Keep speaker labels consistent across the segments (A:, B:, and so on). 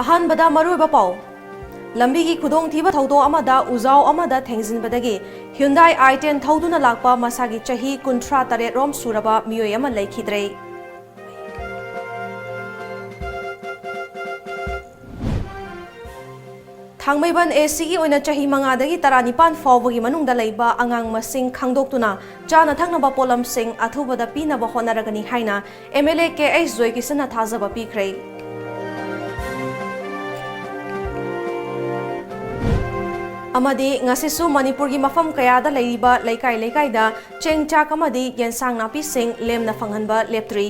A: ꯑꯍꯥꯟꯕꯗ ꯃꯔꯨꯑꯣꯏꯕ ꯄꯥꯎ ꯂꯝꯕꯤꯒꯤ ꯈꯨꯗꯣꯡꯊꯤꯕ ꯊꯧꯗꯣꯛ ꯑꯃꯗ ꯎꯖꯥꯎ ꯑꯃꯗ ꯊꯦꯡꯖꯤꯟꯕꯗꯒꯤ ꯍ꯭ꯌꯨꯟꯗꯥꯏ i10 ꯊꯧꯗꯨꯅ ꯂꯥꯛꯄ ꯃꯁꯥꯒꯤ ꯆꯍꯤ 38 ꯔꯣꯝ ꯁꯨꯔꯕ ꯃꯤꯑꯣꯏ ꯑꯃ ꯂꯩꯈꯤꯗ꯭ꯔꯦ꯫ ꯊꯥꯡꯃꯩꯕꯟ ACꯒꯤ ꯑꯣꯏꯅ ꯆꯍꯤ 5ꯗꯒꯤ 19 ꯐꯥꯎꯕꯒꯤ ꯃꯅꯨꯡꯗ ꯂꯩꯕ ꯑꯉꯥꯡ ꯃꯁꯤꯡ ꯈꯪꯗꯣꯛꯇꯨꯅ ꯆꯥꯅ ꯊꯛꯅꯕ ꯄꯣꯠꯂꯝꯁꯤꯡ ꯑꯊꯨꯕꯗ ꯄꯤꯅꯕ ꯍꯣꯠꯅꯔꯒꯅꯤ ꯍꯥꯏꯅ MLA KH ꯖꯣꯏꯀꯤꯁꯟꯅ ꯊꯥꯖꯕ ꯄꯤꯈ꯭ꯔꯦ꯫ ꯑꯃꯗꯤ ꯉꯁꯤꯁꯨ ꯃꯅꯤꯄꯨꯔꯒꯤ ꯃꯐꯝ ꯀꯌꯥꯗ ꯂꯩꯔꯤꯕ ꯂꯩꯀꯥꯏꯗ ꯆꯦꯡ ꯆꯥꯛ ꯑꯃꯗꯤ ꯌꯦꯟꯁꯥꯡ ꯅꯥꯄꯤꯁꯤꯡ ꯂꯦꯝꯅ ꯐꯪꯍꯟꯕ ꯂꯦꯞꯇ꯭ꯔꯤ꯫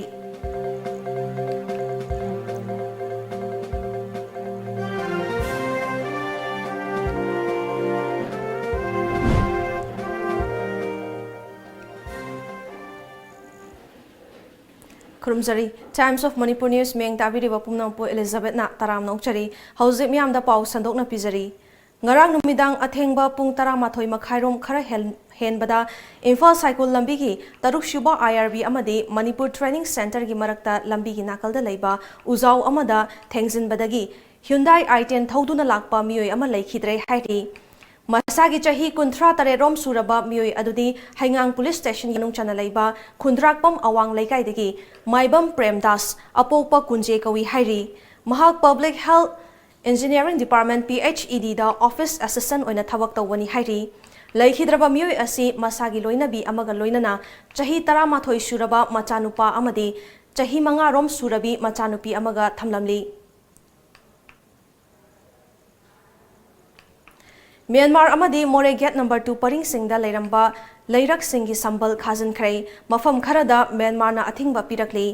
A: ꯈꯨꯔꯨꯝꯖꯔꯤ ꯇꯥꯏꯝꯁ ꯑꯣꯐ ꯃꯅꯤꯄꯨꯔ ꯅ꯭ꯌꯨꯁ ꯃꯤꯌꯦꯡ ꯇꯥꯕꯤꯔꯤꯕ ꯄꯨꯝꯅꯃꯛꯄꯨ ꯑꯦꯂꯤꯖꯥꯕꯦꯠꯅ ꯇꯔꯥꯝ ꯅꯣꯛꯆꯔꯤ꯫ ꯍꯧꯖꯤꯛ ꯃꯤꯌꯥꯝꯗ ꯄꯥꯎ ꯁꯟꯗꯣꯛꯅ ꯄꯤꯖꯔꯤ꯫ ꯉꯔꯥꯡ ꯅꯨꯃꯤꯗꯥꯡ ꯑꯊꯦꯡꯕ ꯄꯨꯡ 11:30 ꯈꯔ ꯍꯦꯟꯕꯗ ꯏꯝꯐꯥꯜ ꯁꯥꯏꯀꯜ ꯂꯝꯕꯤꯒꯤ 6ꯁꯨꯕ IRB ꯑꯃꯗꯤ ꯃꯅꯤꯄꯨꯔ ꯇ꯭ꯔꯦꯅꯤꯡ ꯁꯦꯟꯇꯔꯒꯤ ꯃꯔꯛꯇ ꯂꯝꯕꯤꯒꯤ ꯅꯥꯀꯜꯗ ꯂꯩꯕ ꯎꯖꯥꯎ ꯑꯃꯗ ꯊꯦꯡꯖꯤꯟꯕꯗꯒꯤ ꯍ꯭ꯌꯨꯟꯗꯥꯏ i10 ꯊꯧꯗꯨꯅ ꯂꯥꯛꯄ ꯃꯤꯑꯣꯏ ꯑꯃ ꯂꯩꯈꯤꯗ꯭ꯔꯦ ꯍꯥꯏꯔꯤ꯫ ꯃꯁꯥꯒꯤ ꯆꯍꯤ 38 ꯔꯣꯝ ꯁꯨꯔꯕ ꯃꯤꯑꯣꯏ ꯑꯗꯨꯗꯤ ꯍꯩꯉꯥꯡ ꯄꯨꯂꯤꯁ ꯁ꯭ꯇꯦꯁꯟ ꯃꯅꯨꯡ ꯆꯟꯅ ꯂꯩꯕ ꯈꯨꯟꯗ꯭ꯔꯥꯛꯄꯝ ꯑꯋꯥꯡ ꯂꯩꯀꯥꯏꯗꯒꯤ ꯃꯥꯏꯕꯝ ꯄ꯭ꯔꯦꯝꯗꯥꯁ ꯑꯄꯣꯛꯄ ꯀꯨꯟꯖꯦ ꯀꯧꯏ ꯍꯥꯏꯔꯤ꯫ ꯃꯍꯥꯛ ꯄꯕ꯭ꯂꯤꯛ ꯍꯦꯜꯊ ꯏꯟꯖꯤꯅꯤꯌꯔꯤꯡ ꯗꯤꯄꯥꯔꯠꯃꯦꯟꯠ PHEDꯗ ꯑꯣꯐꯤꯁ ꯑꯦꯁꯤꯁꯇꯦꯟꯠ ꯑꯣꯏꯅ ꯊꯕꯛ ꯇꯧꯕꯅꯤ ꯍꯥꯏꯔꯤ꯫ ꯂꯩꯈꯤꯗ꯭ꯔꯕ ꯃꯤꯑꯣꯏ ꯑꯁꯤ ꯃꯁꯥꯒꯤ ꯂꯣꯏꯅꯕꯤ ꯑꯃꯒ ꯂꯣꯏꯅꯅ ꯆꯍꯤ 11 ꯁꯨꯔꯕ ꯃꯆꯥꯅꯨꯄꯥ ꯑꯃꯗꯤ ꯆꯍꯤ 5 ꯔꯣꯝ ꯁꯨꯔꯕꯤ ꯃꯆꯥꯅꯨꯄꯤ ꯑꯃꯒ ꯊꯝꯂꯝꯂꯤ꯫ ꯃ꯭ꯌꯥꯟꯃꯥꯔ ꯑꯃꯗꯤ ꯃꯣꯔꯦ ꯒꯦꯠ ꯅꯝꯕꯔ 2 ꯄꯔꯤꯡꯁꯤꯡꯗ ꯂꯩꯔꯝꯕ ꯂꯩꯔꯛꯁꯤꯡꯒꯤ ꯁꯝꯕꯜ ꯈꯥꯖꯤꯟꯈ꯭ꯔꯦ꯫ ꯃꯐꯝ ꯈꯔꯗ ꯃ꯭ꯌꯥꯟꯃꯥꯔꯅ ꯑꯊꯤꯡꯕ ꯄꯤꯔꯛꯂꯤ꯫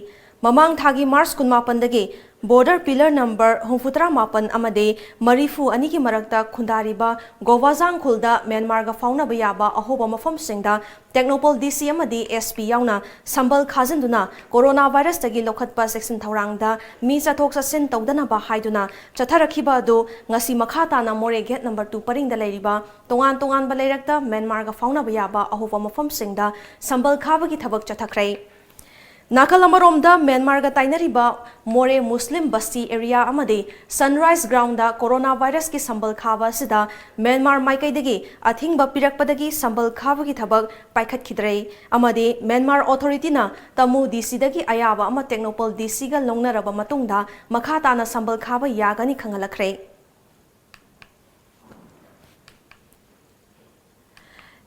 A: ꯃꯃꯥꯡ ꯊꯥꯒꯤ ꯃꯥꯔꯆ 18ꯗꯒꯤ ꯕꯣꯔꯗꯔ ꯄꯤꯂꯔ ꯅꯝꯕꯔ 69 ꯑꯃꯗꯤ 42ꯒꯤ ꯃꯔꯛꯇ ꯈꯨꯟꯗꯥꯔꯤꯕ ꯒꯣꯋꯥꯖꯥꯡ ꯈꯨꯜꯗ ꯃ꯭ꯌꯥꯟꯃꯥꯔꯒ ꯐꯥꯎꯅꯕ ꯌꯥꯕ ꯑꯍꯣꯕ ꯃꯐꯝꯁꯤꯡꯗ ꯇꯦꯛꯅꯣꯄꯣꯜ DC ꯑꯃꯗꯤ SP ꯌꯥꯎꯅ ꯁꯝꯕꯜ ꯈꯥꯖꯤꯟꯗꯨꯅ ꯀꯣꯔꯣꯅꯥ ꯚꯥꯏꯔꯁꯇꯒꯤ ꯂꯧꯈꯠꯄ ꯆꯦꯛꯁꯤꯟ ꯊꯧꯔꯥꯡꯗ ꯃꯤ ꯆꯠꯊꯣꯛ ꯆꯠꯁꯤꯟ ꯇꯧꯗꯅꯕ ꯍꯥꯏꯗꯨꯅ ꯆꯠꯊꯔꯛꯈꯤꯕ ꯑꯗꯨ ꯉꯁꯤ ꯃꯈꯥ ꯇꯥꯅ ꯃꯣꯔꯦ ꯒꯦꯠ ꯅꯝꯕꯔ 2 ꯄꯔꯤꯡꯗ ꯂꯩꯔꯤꯕ ꯇꯣꯉꯥꯟꯕ ꯂꯩꯔꯛꯇ ꯃ꯭ꯌꯥꯟꯃꯥꯔꯒ ꯐꯥꯎꯅꯕ ꯌꯥꯕ ꯑꯍꯣꯕ ꯃꯐꯝꯁꯤꯡꯗ ꯁꯝꯕꯜ ꯈꯥꯕꯒꯤ ꯊꯕꯛ ꯆꯠꯊꯈ꯭ꯔꯦ꯫ ꯅꯥꯀꯜ ꯑꯃꯔꯣꯝꯗ ꯃ꯭ꯌꯥꯟꯃꯥꯔꯒ ꯇꯥꯏꯅꯔꯤꯕ ꯃꯣꯔꯦ ꯃꯨꯁꯂꯤꯝ ꯕꯁꯇꯤ ꯑꯦꯔꯤꯌꯥ ꯑꯃꯗꯤ ꯁꯟꯔꯥꯏꯖ ꯒ꯭ꯔꯥꯎꯟꯗ ꯀꯣꯔꯣꯅꯥ ꯚꯥꯏꯔꯁꯀꯤ ꯁꯝꯕꯜ ꯈꯥꯕ ꯑꯁꯤꯗ ꯃ꯭ꯌꯥꯟꯃꯥꯔ ꯃꯥꯏꯀꯩꯗꯒꯤ ꯑꯊꯤꯡꯕ ꯄꯤꯔꯛꯄꯗꯒꯤ ꯁꯝꯕꯜ ꯈꯥꯕꯒꯤ ꯊꯕꯛ ꯄꯥꯏꯈꯠꯈꯤꯗ꯭ꯔꯦ ꯑꯃꯗꯤ ꯃ꯭ꯌꯥꯟꯃꯥꯔ ꯑꯣꯊꯣꯔꯤꯇꯤꯅ ꯇꯃꯨ DCꯗꯒꯤ ꯑꯌꯥꯕ ꯑꯃ ꯇꯦꯛꯅꯣꯄꯣꯜ DCꯒ ꯂꯧꯅꯔꯕ ꯃꯇꯨꯡꯗ ꯃꯈꯥ ꯇꯥꯅ ꯁꯝꯕꯜ ꯈꯥꯕ ꯌꯥꯒꯅꯤ ꯈꯪꯍꯜꯂꯛꯈ꯭ꯔꯦ꯫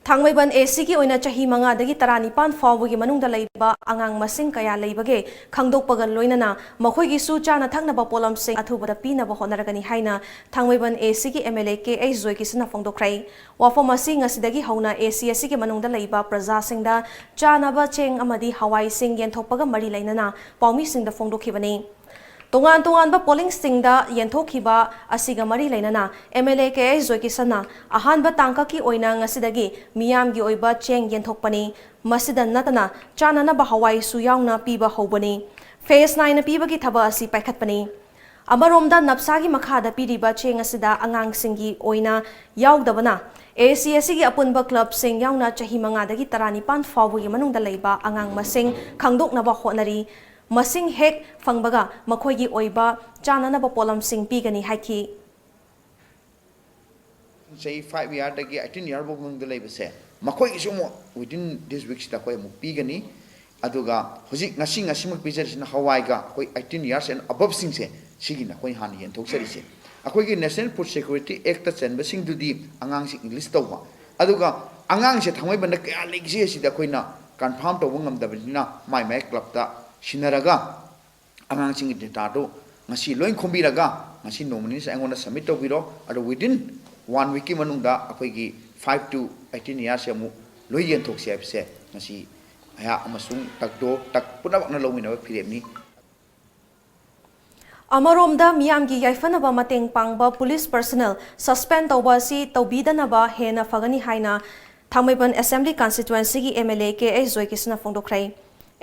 A: ꯊꯥꯡꯃꯩꯕꯟ ACꯒꯤ ꯑꯣꯏꯅ ꯆꯍꯤ 5ꯗꯒꯤ 19 ꯐꯥꯎꯕꯒꯤ ꯃꯅꯨꯡꯗ ꯂꯩꯕ ꯑꯉꯥꯡ ꯃꯁꯤꯡ ꯀꯌꯥ ꯂꯩꯕꯒꯦ ꯈꯪꯗꯣꯛꯄꯒ ꯂꯣꯏꯅꯅ ꯃꯈꯣꯏꯒꯤꯁꯨ ꯆꯥꯅ ꯊꯛꯅꯕ ꯄꯣꯠꯂꯝꯁꯤꯡ ꯑꯊꯨꯕꯗ ꯄꯤꯅꯕ ꯍꯣꯠꯅꯔꯒꯅꯤ ꯍꯥꯏꯅ ꯊꯥꯡꯃꯩꯕꯟ ACꯒꯤ MLA KH ꯖꯣꯏꯀꯤꯁꯟꯅ ꯐꯣꯡꯗꯣꯛꯈ꯭ꯔꯦ꯫ ꯋꯥꯐꯝ ꯑꯁꯤ ꯉꯁꯤꯗꯒꯤ ꯍꯧꯅ AC ꯑꯁꯤꯒꯤ ꯃꯅꯨꯡꯗ ꯂꯩꯕ ꯄ꯭ꯔꯖꯥꯁꯤꯡꯗ ꯆꯥꯅꯕ ꯆꯦꯡ ꯑꯃꯗꯤ ꯍꯋꯥꯏꯁꯤꯡ ꯌꯦꯟꯊꯣꯛꯄꯒ ꯃꯔꯤ ꯂꯩꯅꯅ ꯄꯥꯎꯃꯤꯁꯤꯡꯗ ꯐꯣꯡꯗꯣꯛꯈꯤꯕꯅꯤ꯫ ꯇꯣꯉꯥꯟꯕ ꯄꯣꯂꯤꯡꯁꯤꯡꯗ ꯌꯦꯟꯊꯣꯛꯈꯤꯕ ꯑꯁꯤꯒ ꯃꯔꯤ ꯂꯩꯅꯅ MLA KH ꯖꯣꯏꯀꯤꯁꯟꯅ ꯑꯍꯥꯟꯕ ꯇꯥꯡꯀꯛꯀꯤ ꯑꯣꯏꯅ ꯉꯁꯤꯗꯒꯤ ꯃꯤꯌꯥꯝꯒꯤ ꯑꯣꯏꯕ ꯆꯦꯡ ꯌꯦꯟꯊꯣꯛꯄꯅꯤ꯫ ꯃꯁꯤꯗ ꯅꯠꯇꯅ ꯆꯥꯅꯅꯕ ꯍꯋꯥꯏꯁꯨ ꯌꯥꯎꯅ ꯄꯤꯕ ꯍꯧꯕꯅꯤ꯫ ꯐꯦꯁ 9 ꯄꯤꯕꯒꯤ ꯊꯕꯛ ꯑꯁꯤ ꯄꯥꯏꯈꯠꯄꯅꯤ꯫ ꯑꯃꯔꯣꯝꯗ ꯅꯞꯁꯥꯒꯤ ꯃꯈꯥꯗ ꯄꯤꯔꯤꯕ ꯆꯦꯡ ꯑꯁꯤꯗ ꯑꯉꯥꯡꯁꯤꯡꯒꯤ ꯑꯣꯏꯅ ꯌꯥꯎꯗꯕꯅ AC ꯑꯁꯤꯒꯤ ꯑꯄꯨꯟꯕ ꯀ꯭ꯂꯕꯁꯤꯡ ꯌꯥꯎꯅ ꯆꯍꯤ 5ꯗꯒꯤ 19 ꯐꯥꯎꯕꯒꯤ ꯃꯅꯨꯡꯗ ꯂꯩꯕ ꯑꯉꯥꯡ ꯃꯁꯤꯡ ꯈꯪꯗꯣꯛꯅꯕ ꯍꯣꯠꯅꯔꯤ꯫ ꯃꯁꯤꯡ ꯍꯦꯛ ꯐꯪꯕꯒ ꯃꯈꯣꯏꯒꯤ ꯑꯣꯏꯕ ꯆꯥꯅꯅꯕ ꯄꯣꯠꯂꯝꯁꯤꯡ ꯄꯤꯒꯅꯤ ꯍꯥꯏꯈꯤ꯫
B: Say 5 year dagi 18 year bog mung delay bese makoi isu mo within this week sita koi mu pigani aduga hojik ngasi mak pijar sina hawai ga koi 18 years and above sing se sigina koi han yen thok sari se akoi gi National Food Security Act ta chen ba sing du di angang sing English tawba aduga angang se thamoi banda kya legse sida koi na confirm tawba ngam da bina mai club ta sinaraga angang sing data do ngasi loin khombi raga ngasi nominee sa angona submit tawbiro adu within 1 week manungda akoigi 5 to 18 years amu loi yen thok se apse ngasi aya amasung takdo tak punak na lomina phiremni
A: ꯑꯃꯔꯣꯝꯗ ꯃꯤꯌꯥꯝꯒꯤ ꯌꯥꯏꯐꯅꯕ ꯃꯇꯦꯡ ꯄꯥꯡꯕ police personal suspend ꯇꯧꯕ ꯑꯁꯤ ꯇꯧꯕꯤꯗꯅꯕ ꯍꯦꯟꯅ ꯐꯒꯅꯤ ꯍꯥꯏꯅ Thangmeiband assembly ꯀꯟꯁꯇꯤꯇꯨꯑꯦꯟꯁꯤꯒꯤ MLA KH ꯖꯣꯏꯀꯤꯁꯟꯅ ꯐꯣꯡꯗꯣꯛꯈ꯭ꯔꯦ꯫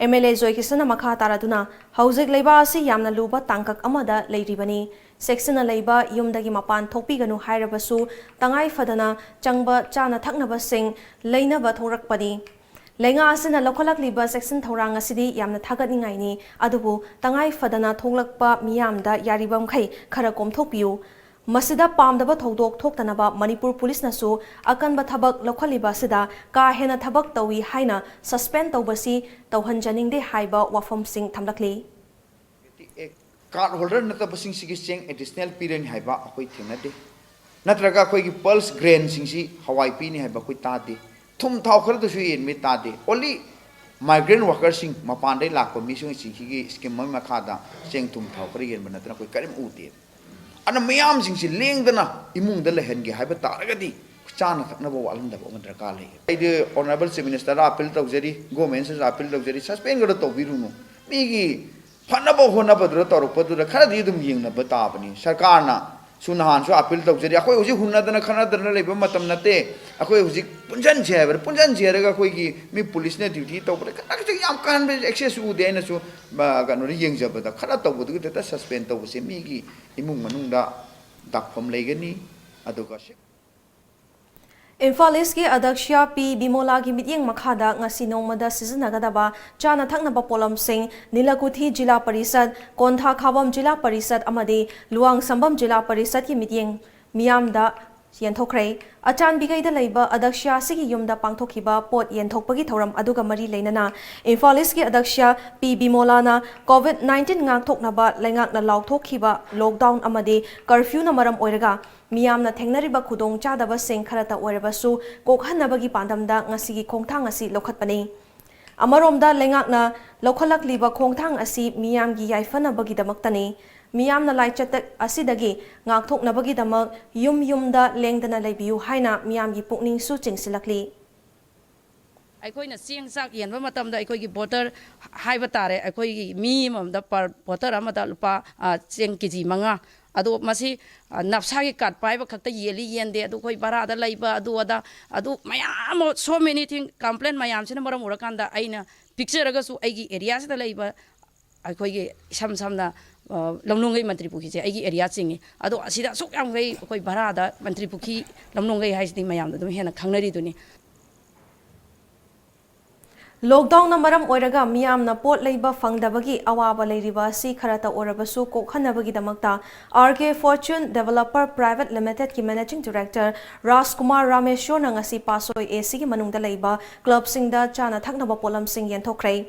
A: MLA ꯖꯣꯏꯀꯤꯁꯟꯅ ꯃꯈꯥ ꯇꯥꯔꯗꯨꯅ ꯍꯧꯖꯤꯛ ꯂꯩꯕ ꯑꯁꯤ ꯌꯥꯝꯅ ꯂꯨꯕ ꯇꯥꯡꯀꯛ ꯑꯃꯗ ꯂꯩꯔꯤꯕꯅꯤ꯫ ꯆꯦꯛꯁꯤꯟꯅ ꯂꯩꯕ ꯌꯨꯝꯗꯒꯤ ꯃꯄꯥꯟ ꯊꯣꯛꯄꯤꯒꯅꯨ ꯍꯥꯏꯔꯕꯁꯨ ꯇꯉꯥꯏ ꯐꯗꯅ ꯆꯪꯕ ꯆꯥꯅ ꯊꯛꯅꯕꯁꯤꯡ ꯂꯩꯅꯕ ꯊꯣꯔꯛꯄꯅꯤ꯫ Lenga asina lokolak liba section thorang asidi yamna thagatningai ni adubu tangai fadana tholakpa miyamda yaribam khai khara komthokpiu masida pamdaba thodok thoktanaba Manipur police nasu akanba thabak lokhaliba sida ka hena thabak tawi haina suspend tawbasi tawhanjaningde haiba wafam sing thamlakli
B: card holder nata basing sigi cheng additional period haiba akoi thingnade natraga koi gi pulse grain singsi hawai pi ni haiba koi tade thum thau khar du suin mi tade only migrant workers sing mapan dai lakko mi sing sing gi scheme ma khada cheng thum thau khar yen banatna koi karim uti ana mayam singsi lengdana imung da lehen gi haiba taragadi chana thakna bo walam da bo ngadra ka le ai de honorable chief minister appeal tawjari government se appeal tawjari suspend gada tawbirunu mi gi फनब होनबद्र तौरपदुर खरदी दुम यंगनब ताबनी सरकारना सुनहान सु appeal तौजरी अखोय हुजि हुनदना खनदना लेब मतम नते अखोय हुजि पुंजन छेबर पुंजन छेरगा अखोय की मी police ने duty तौबरे कनक याम कान access उदे न सु गनो यंगजबदा खरा तौबदु ता सस्पेंड तौबसे मी की इमुंग मनुंगदा दाखफम लेगनी अदुगा
A: Imphal East ki Adaksha P Bimola ki mityeng makhada ngasi nongmada sizinnagadaba chana thaknaba polam sing Nilakuthi Jila Parisad Kontha Khawam Jila Parisad amadi Luang Sambam Jila Parisad ki mityeng miyamda yenthokrai achan bigaida leiba Adaksha sigi yumda pangthokiba pot yenthokpagi thoram aduga mari leinana Imphal East ki Adaksha P Bimola na COVID-19 ngak thoknaba lengak na laukthokiba lockdown amadi curfew na maram oiraga Miyamna thengnariba khudong chadaba sing kharata oirabasu kokhanabagi pandamda ngasigi khongthang asi lokhatpani amaromda lengakna lokhalak liba khongthang asi miyamgi yaifanabagi damaktani miyamna laichatak asidagi ngakthoknabagi damak yumda lengdana leibiu haina miyamgi pukning su chingsilakli
C: ꯑꯩꯈꯣꯏꯅ ꯆꯦꯡ ꯆꯥꯛ ꯌꯦꯟꯕ ꯃꯇꯝꯗ ꯑꯩꯈꯣꯏꯒꯤ voter ꯍꯥꯏꯕ ꯇꯥꯔꯦ ꯑꯩꯈꯣꯏꯒꯤ ꯃꯤ ꯑꯃꯃꯝꯗ per voter ꯑꯃꯗ ꯂꯨꯄꯥ ꯆꯦꯡ ꯀꯦꯖꯤ 5 ꯑꯗꯣ ꯃꯁꯤ ꯅꯞꯁꯥꯒꯤ ꯀꯥꯔꯗ ꯄꯥꯏꯕ ꯈꯛꯇ ꯌꯦꯜꯂꯤ ꯌꯦꯟꯗꯦ ꯑꯗꯨ ꯑꯩꯈꯣꯏ ꯚꯔꯥꯗ ꯂꯩꯕ ꯑꯗꯨ ꯃꯌꯥꯝ so many thing ꯀꯝꯄ꯭ꯂꯦꯟ ꯃꯌꯥꯝꯁꯤꯅ ꯃꯔꯝ ꯑꯣꯏꯔꯀꯥꯟꯗ ꯑꯩꯅ ꯄꯤꯛꯆꯔꯒꯁꯨ ꯑꯩꯒꯤ ꯑꯦꯔꯤꯌꯥꯁꯤꯗ ꯂꯩꯕ ꯑꯩꯈꯣꯏꯒꯤ ꯏꯁꯝ ꯁꯝꯅ ꯂꯝꯂꯣꯡꯒꯩ ꯃꯟꯇ꯭ꯔꯤ ꯄꯨꯈ꯭ꯔꯤꯁꯦ ꯑꯩꯒꯤ ꯑꯦꯔꯤꯌꯥ ꯆꯤꯡꯉꯤ ꯑꯗꯣ ꯑꯁꯤꯗ ꯑꯁꯨꯛ ꯌꯥꯝꯈꯩ ꯑꯩꯈꯣꯏ ꯚꯔꯥꯗ ꯃꯟꯇ꯭ꯔꯤ ꯄꯨꯈ꯭ꯔꯤ ꯂꯝꯂꯣꯡꯒꯩ ꯍꯥꯏꯁꯤꯗꯤ ꯃꯌꯥꯝꯗ ꯑꯗꯨꯝ ꯍꯦꯟꯅ ꯈꯪꯅꯔꯤꯗꯨꯅꯤ
A: Lockdown na maram oiraga miyamna pot leiba fangdabagi awaba leiriba si kharata orabasu kokhanabagi damakta RK Fortune Developer Private Limited ki Managing Director Rajkumar Rameshwar na ngasi pasoi AC ki manungda leiba club singda chana thaknaba polam sing yenthokrai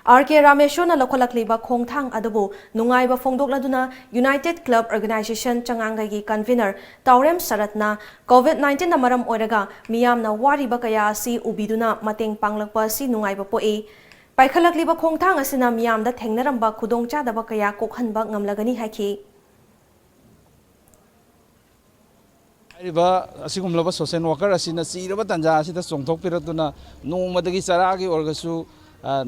A: RK Rameshwar na lokholak leiba khongthang adubu nungaiba fongdokladuna United Club Organization changangai gi convener Taurem Saratna COVID-19 na maram oiraga miyamna wariba kaya si ubiduna mateng panglakpa si nungaiba poe paikhalak liba khongthang asina miyamda thengnaramba khudongchadaba kaya kokhanba ngamlagani haiki
D: Ariba asigumlaba social worker asina siraba tanja asida songthokpiratuna nongmadagi charagi orgasu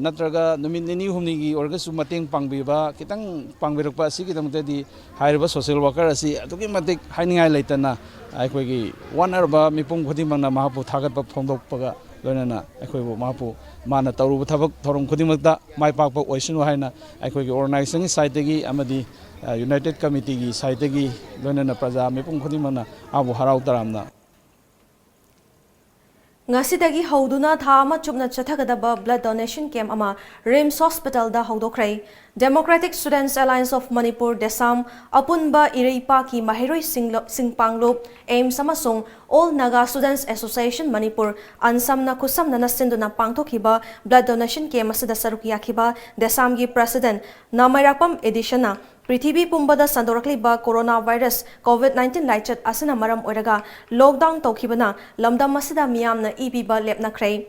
D: natraga numit nini humnigi orgasu mateng pangbiba kitang pangbirakpa asigidamtadi hairiba social worker asi atuki matik hainingai leitana aikoigi one arba mipung khudimangna mahapu thagatpa phongdokpaga loinana aikoibu mahapu mana tawrubu thabak thorom khudimakta maipakpa oisinu haina aikoigi organization side gi amadi United Committee gi side gi loinana praja mipung khudimangna abu harau taramna
A: Ngasidagi hauduna tha ama chupna chathagadaba blood donation camp ama Rims Hospital da haudokrai Democratic Students Alliance of Manipur Desam apunba ireipa ki mahiroi singpanglup aims amasung All Naga Students Association Manipur ansamna kusamna nasinduna pangthokiba blood donation camp asida sarukyakiba Desam gi president Namayrakpam editiona Prithibi pumbada sandorakliba coronavirus COVID-19 laichat asina maram oiraga lockdown tawkhibana lamdam asida miyamna ibiba lepnakrai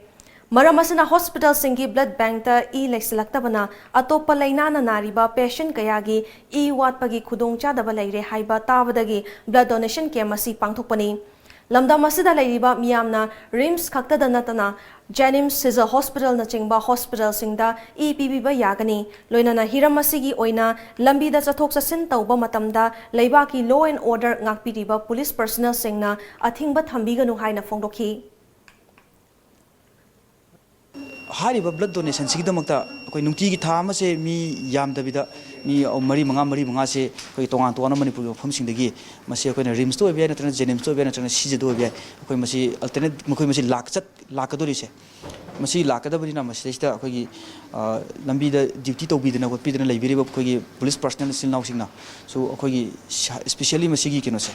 A: maram asina hospital singi blood bank ta laisilaktabana atoppa lainana nariba patient kayagi watpagi khudongchadaba leire haiba tabadagi blood donation camp asi pangthokpani lamdam asida leiriba miyamna Rims khaktada natana Janims Caesar Hospital na chingba hospital singda PBB yagani loinana hiram asigi oina lambida chathok chasin tawba matamda leibaki law and order ngakpiriba police personnel singna athingba thambiganu haina phongdokhi
E: हारिबा blood donation सिगदमक्ता अखोई नुंगतीगी था अमसे मी यामदबिदा मी मरी मंगा से अखोई तोंगान तोंगान मणिपुर मफमसिंगदगी मसे अखोइना रिम्स तो ओबिया नत्रना जेनिम्स तो ओबिया नत्रना सीजे तो ओबिया अखोई मसी अल्टरनेट मखोई मसी लाकदोरिसे मसी लाकदबनिना मसीदा अखोई लंबीदा ड्यूटी तौबीदना गोपीदना लेबिरिबा अखोई पुलिस पर्सनल सिलनाउसिंगना सो अखोई स्पेशली मसीगी केनोसे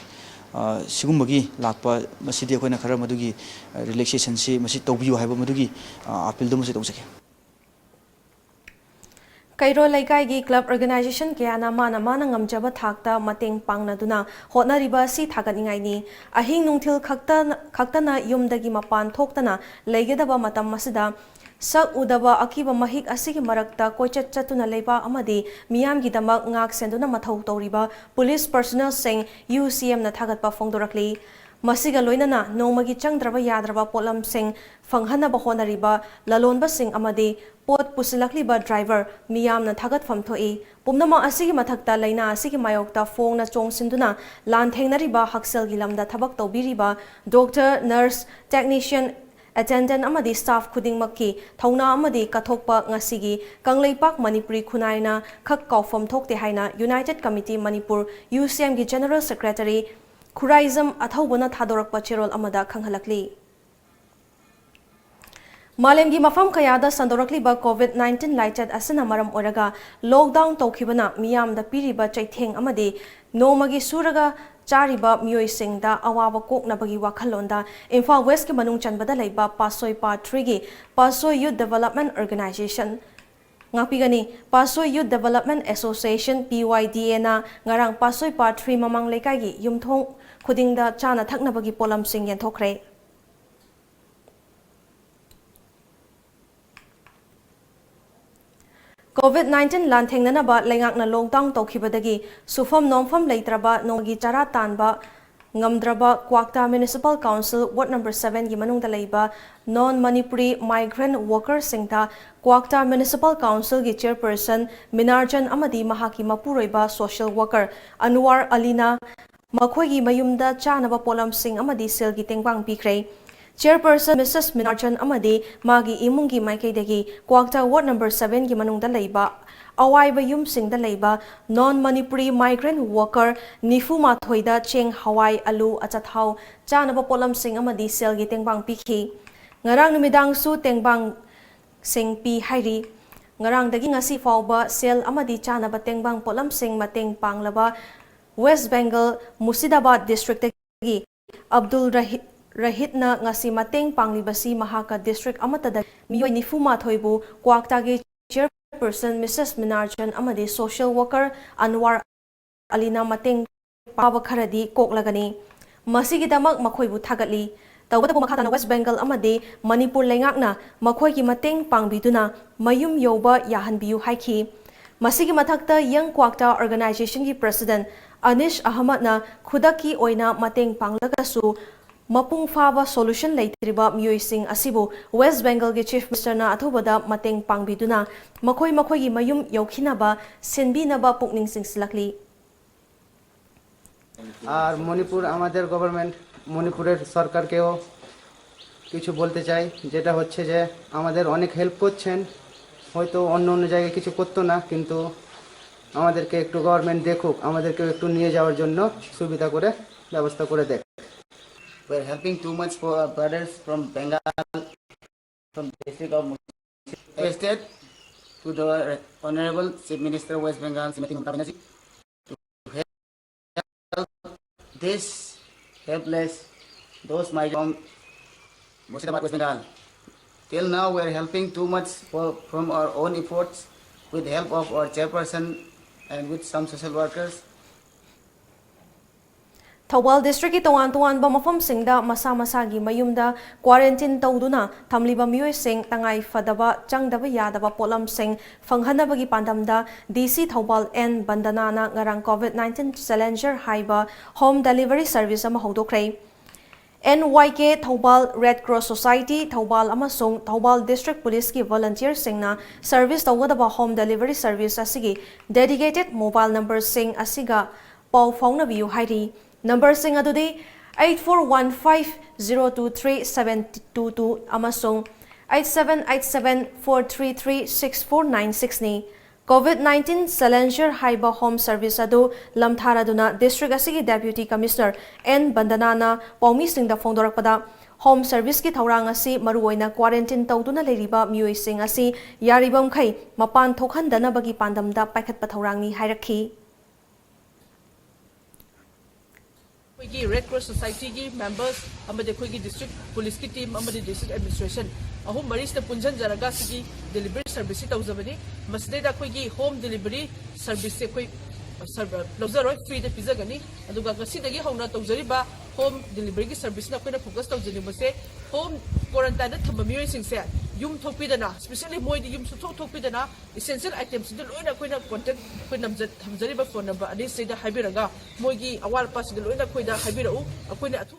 E: सिगुम्बगी लाकपा मसीदी अखोइना खरा मदुगी रिलैक्सेशन से मसी तौबियो हाइबा मदुगी अपील दो मसी तौसके
A: कैरो लैकाई क्लब ऑर्गेनाइजेशन क्या माना ngam थाक्ता मतेंग पांगनादुना होटनारिबा सी थागतनिंगाइनी अहिंग नुंथिल खक्तना युमदगी मपान थोक्तना लेगेदबा मतम मसिदा sak udaba akiba mahik asigi marakta koichat chatuna leiba amadi miyamgi damak ngak senduna mathau toriba police personnel sing UCM na thagatpa phongdorakli masiga loinana nomagi changdraba yadraba polam sing fanghana ba honariba lalonba sing amadi pot pusilakliba driver miyam na thagat famthoi pumnama asigi mathakta leina asigi mayokta phone na chongsinduna lan thengnariba haksel gilamda thabak tobiriba doctor nurse technician attendant amadi staff khuding makki thongna amadi kathokpa ngasigi kangleipak manipuri khunaina khak kaufam thokte haina united committee manipur UCM gi general secretary khuraizam athaubona thadorakpa cherol amada khanghalakli Malemgi mafam kayada sandorakliba COVID-19 laitat asana maram oraga lockdown tawkhibana miyamda piriba chaitheng amadi nomagi suraga chariba miyoi singda awaba koknabagi wakhalonda Imphal West ki manung chanbada leiba Pasoi Part 3 gi Pasoi Youth Development Organization ngapigani Pasoi Youth Development Association PYDA na ngarang Pasoi Part 3 mamang lekai gi yumthong khudingda chana thaknabagi polam sing yenthokre COVID-19 lanthengnana ba lengakna lockdown tawkhibadagi sufam nomfam leitraba nogi chara tanba ngamdraba Kwakta Municipal Council Ward number 7 gi manungda leiba non-Manipuri migrant workers singta Kwakta Municipal Council gi chairperson Minarjan amadi mahaki mapuroiba social worker Anwar Alina makhoigi mayumda chanaba polam sing amadi selgi tengwang pikhrei Chairperson Mrs. Minarjan amadi magi imungi maikaidagi Kwakta Ward number 7 gi manungda leiba awaiba yum singda leiba non-Manipuri migrant worker Nifuma thoida cheng hawai alu achathau chanaba polam sing amadi selgi tengbang pikhi ngarang numidang su tengbang sing pi hairi ngarang dagi ngasi fawba sel amadi chanaba tengbang polam sing mateng panglaba West Bengal Musidabad district gi Abdul Rahitna ngasi mateng panglibasi mahaka district amatada miyoi nifuma thoibu Kwakta gi chairperson Mrs. Minarjan amadi social worker Anwar Alina mateng paba kharadi koklagani masigi damak makhoibu thagatli tawbadabu makhatana West Bengal amadi Manipur lengakna makhoigi mateng pangbiduna mayum yoba yahanbiu haiki masigi mathakta Young Kwakta Organization gi president Anish Ahmad na khudaki oina mateng panglagasu Mapung faba solution leitriba miyoi sing asibu West Bengal gi Chief Minister na athobada mateng pangbiduna makhoi gi mayum yokhinaba senbinaba pukning singsilakli
F: আর মণিপুর আমাদের government মণিপুরের সরকারকেও কিছু বলতে চাই যেটা হচ্ছে যে আমাদের অনেক হেল্প করছেন হয়তো অন্য জায়গায় কিছু করতো না কিন্তু আমাদেরকে একটু গভর্নমেন্ট দেখুক আমাদেরকে একটু নিয়ে যাওয়ার জন্য সুবিধা করে ব্যবস্থা করে দেয়
G: We are helping too much for our brothers from Bengal, from the district of requested to the Honorable Chief Minister of West Bengal, Srimati Mamata Banerjee, to help this helpless, those migrants from Murshidabad, West Bengal. Till now, we are helping too much from our own efforts with the help of our chairperson and with some social workers.
A: Thawal district ki tongan ba mafam singda masa gi mayumda quarantine tawduna thamliba miyoi sing tangai fadaba changdaba yadaba polam sing fanghanaba gi pandamda DC Thawal N Bandana na ngarang COVID-19 challenger haiba home delivery service ama hodokrai NYK Thawal Red Cross Society Thawal amasung Thawal District Police ki volunteer singna service tawgadaba home delivery service asigi dedicated mobile number sing asiga paw phone biu hairi Number sing adudi 8415023722 amasung 8787-433-6496 ni. COVID-19 Challenger haiba home service adu lamtharaduna district asigi deputy commissioner N Bandanana paumi singda phongdorakpada home service ki thaurang asi maruoina quarantine tawduna leiriba mioi sing asi yaribam khai mapan thokhandana bagi pandamda paikhatpa thaurang ni hairakhi.
H: Red Cross Society ki members amade khoi district police ki team amade district administration ahum marista punjan jaraga sigi delivery service tawjabani masde da khoi home delivery service se khoi lozaroi free de pizagani aduga gasi dagi hona tawjariba home delivery ki service na koina focus tawjani base home quarantine da thamami sing se yum thokpidana especially moi di yum su thokpidana essential items de loina koina contact koi namjat thamjariba phone number ani se da habiraga moi gi awal pas de loina koi da habirau akoina athu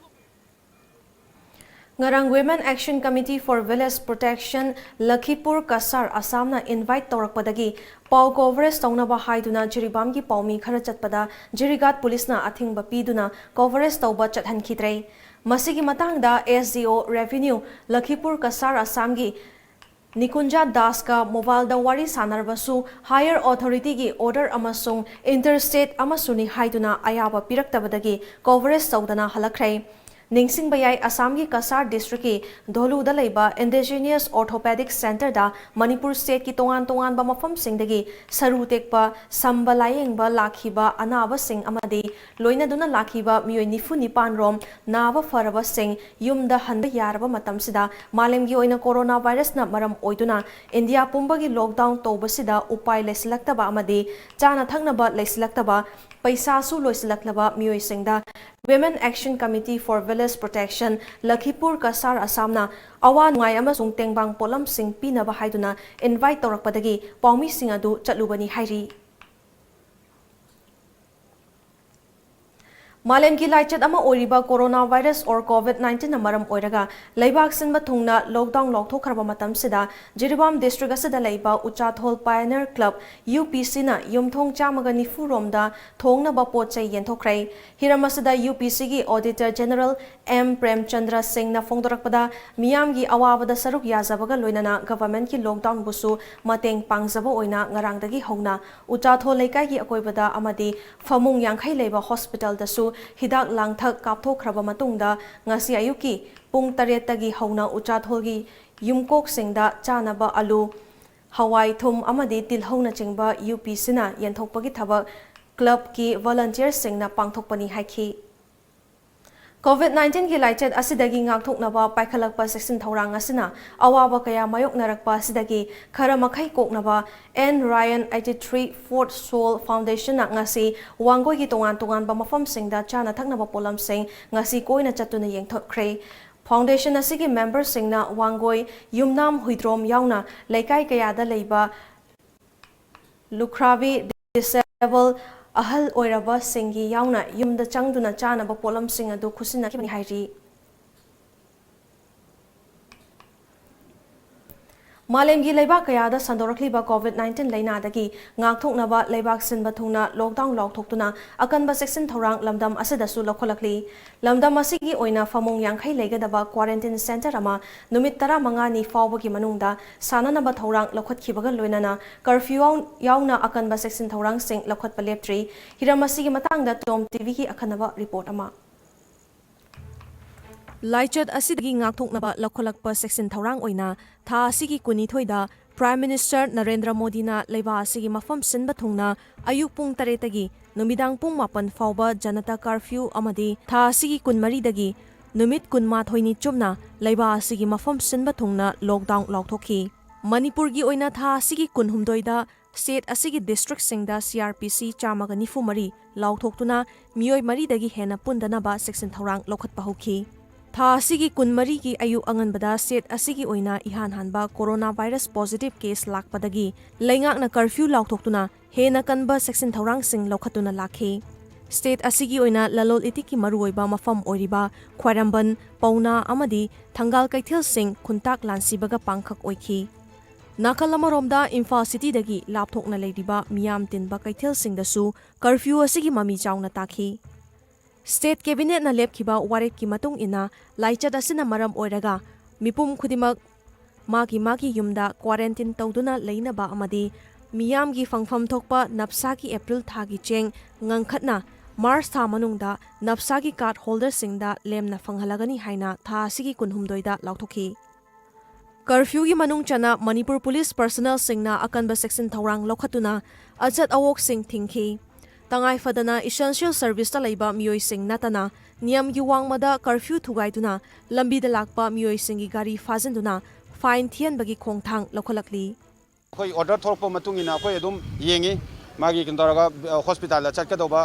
A: Ngarang Women Action Committee for Village Protection Lakhipur Kasar Assamna invite tawrakpadagi pau coverage tawnaba haiduna jiribam gi paumi khara chatpada jirigat police na athingba piduna coverage tawba chathankhidrei masigi matangda SDO Revenue Lakhipur Kasar Assam gi Nikunja Das ka mobile da wari sanarbasu higher authority gi order amasung interstate amasuni haiduna ayaba piraktabadagi coverage tawdana halakhrei Ningsing Bayai Assam ki Kasar district ki Dholu da leiba Indigenous Orthopedic Center da Manipur state ki tongan ba mafam singdagi saru tekpa sambalayeng ba lakhiba anaba sing amadi loina duna lakhiba mioi nifu nipan rom naba faraba sing yumda handa yaraba matam sida malem gi oina coronavirus na maram oiduna India pumba gi lockdown tobasida upai leslaktaba amadi chana thangna ba leslaktaba paisa su loislaklaba mioi singda Women Action Committee for Village Protection Lakhipur Kasar Assamna awa ngai amasung tengbang polam sing pinaba haiduna invite tawrakpadagi paumi sing adu chatlubani hairi Malem ki laichat ama oriba coronavirus or COVID-19 na maram oiraga laibak sinba thungna lockdown lokthokharba matam sida Jiribam district asida leiba Uchathol Pioneer Club UPC na yumthong chamaga nifu romda thongna ba potchai yenthokrai hiramasida UPC gi Auditor General M Premchandra Singh na phongdorakpada miyam gi awabada saruk yajabaga loinana government ki lockdown busu mateng pangjaba oina ngarangdagi hongna Uchathol leikai gi akoibada amadi famung yangkhai leiba hospital dasu hidak langthak kapthokhraba matungda ngasi ayuki pung 8 tagi hauna Uchathol gi yumkok singda chanaba alu hawai thum amadi tilhauna chingba UPC na yenthokpagi thabak club ki volunteer singna pangthokpani haiki COVID-19 ki laichat asidagi ngakthoknaba paikhalakpa section thorang asina awaba kaya mayoknarakpa asidagi khara makhai koknaba N Ryan 83 Fort Soul Foundation na ngasi wangoi gi tongan ba mafam singda chana thaknaba polam sing ngasi koina chatuna yengthokhrei Foundation asigi member singna wangoi yumnam huidrom yauna laikai kaya da leiba lukravi disable ahal oiraba singi yauna yumda changduna chanaba polam sing adu khusina kibani hairi Malemgi leibak kayada sandorakliba COVID-19 lainadagi ngakthoknaba leibak sinba thungna lockdown lokthokuna akanba section thorang lamdam asidasu lokholakli lamdam asigi oina famung yangkhai leigadaba quarantine center ama numit 15 ni fawbagi manungda sananaba thorang lokhotkibaga loinana curfew yauna akanba section thorang sing lokhotpa leptri hiramasigi matangda TOMTV ki akanaba report ama Laichat asidagi ngakthoknaba lakholakpa section thorang oina tha asigi kunithoida Prime Minister Narendra Modi na leiba asigi mafam sinba thungna ayuk pung 8 tagi numidang pung 8 fawba janata curfew amadi tha asigi kunmari dagi numit kunma thoini chumna leiba asigi mafam sinba thungna lockdown lokthokhi Manipur gi oina tha asigi kunhumdoida state asigi district singda CRPC chamaga nifu mari laukthokuna mioi mari dagi hena pundana ba section thorang lokhatpa hokhi Tha asigi kunmari ki ayu anganbada set asigi oina ihan hanba coronavirus positive case lakpadagi leingak na curfew laukthokuna hena kanba section thorang sing lokhatuna lakhe state asigi oina lalol itiki maruoiba mafam oiriba khwaramban pauna amadi thangal kaithel sing khuntak lansibaga pangkhak oikhi Nakalamoromda Imphal City dagi lapthokna leiriba miyam tinba kaithel singdasu curfew asigi mami chauna takhi State Cabinet na lepkiba warek ki matung ina laichat asina maram oiraga mipum khudimak ꯃꯥꯒꯤ ꯌꯨꯝꯗ quarantine ꯇꯧꯗꯨꯅ ꯂꯩꯅꯕ ꯑꯃꯗꯤ ꯃꯤꯌꯥꯝꯒꯤ ꯐꯪꯐꯝ ꯊꯣꯛꯄ ꯅꯞꯁꯥꯒꯤ ꯑꯦꯄ꯭ꯔꯤꯜ ꯊꯥꯒꯤ ꯆꯦꯡ ꯉꯪꯈꯠꯅ ꯃꯥꯔꯆ ꯊꯥ ꯃꯅꯨꯡꯗ ꯅꯞꯁꯥꯒꯤ ꯀꯥꯔꯗ ꯍꯣꯜꯗꯔꯁꯤꯡꯗ ꯂꯦꯝꯅ ꯐꯪꯍꯜꯂꯒꯅꯤ ꯍꯥꯏꯅ ꯊꯥ ꯑꯁꯤꯒꯤ 12ꯗ ꯂꯥꯎꯊꯣꯛꯈꯤ꯫ ꯀꯔꯐ꯭ꯌꯨꯒꯤ ꯃꯅꯨꯡ ꯆꯟꯅ ꯃꯅꯤꯄꯨꯔ ꯄꯨꯂꯤꯁ ꯄꯔꯁꯣꯅꯦꯜꯁꯤꯡꯅ ꯑꯀꯟꯕ ꯆꯦꯛꯁꯤꯟ ꯊꯧꯔꯥꯡ ꯂꯧꯈꯠꯇꯨꯅ ꯑꯆꯠ ꯑꯋꯣꯛꯁꯤꯡ ꯊꯤꯡꯈꯤ꯫ ꯇꯉꯥꯏꯐꯗꯅ ꯏꯁꯦꯟꯁꯤꯌꯦꯜ ꯁꯔꯚꯤꯁꯇ ꯂꯩꯕ ꯃꯤꯑꯣꯏꯁꯤꯡ ꯅꯠꯇꯅ ꯅꯤꯌꯝꯒꯤ ꯋꯥꯡꯃꯗ ꯀꯔꯐ꯭ꯌꯨ ꯊꯨꯒꯥꯏꯗꯨꯅ ꯂꯝꯕꯤꯗ ꯂꯥꯛꯄ ꯃꯤꯑꯣꯏꯁꯤꯡꯒꯤ ꯒꯥꯔꯤ ꯐꯥꯖꯤꯟꯗꯨꯅ ꯐꯥꯏꯟ ꯊꯤꯍꯟꯕꯒꯤ ꯈꯣꯡꯊꯥꯡ ꯂꯧꯈꯠꯂꯛꯂꯤ꯫
D: ꯑꯩꯈꯣꯏ ꯑꯣꯔꯗꯔ ꯊꯣꯛꯂꯛꯄ ꯃꯇꯨꯡ ꯏꯟꯅ ꯑꯩꯈꯣꯏ ꯑꯗꯨꯝ ꯌꯦꯡꯉꯤ ꯃꯥꯒꯤ ꯀꯩꯅꯣ ꯇꯧꯔꯒ ꯍꯣꯁꯄꯤꯇꯥꯜꯗ ꯆꯠꯀꯗꯧꯕ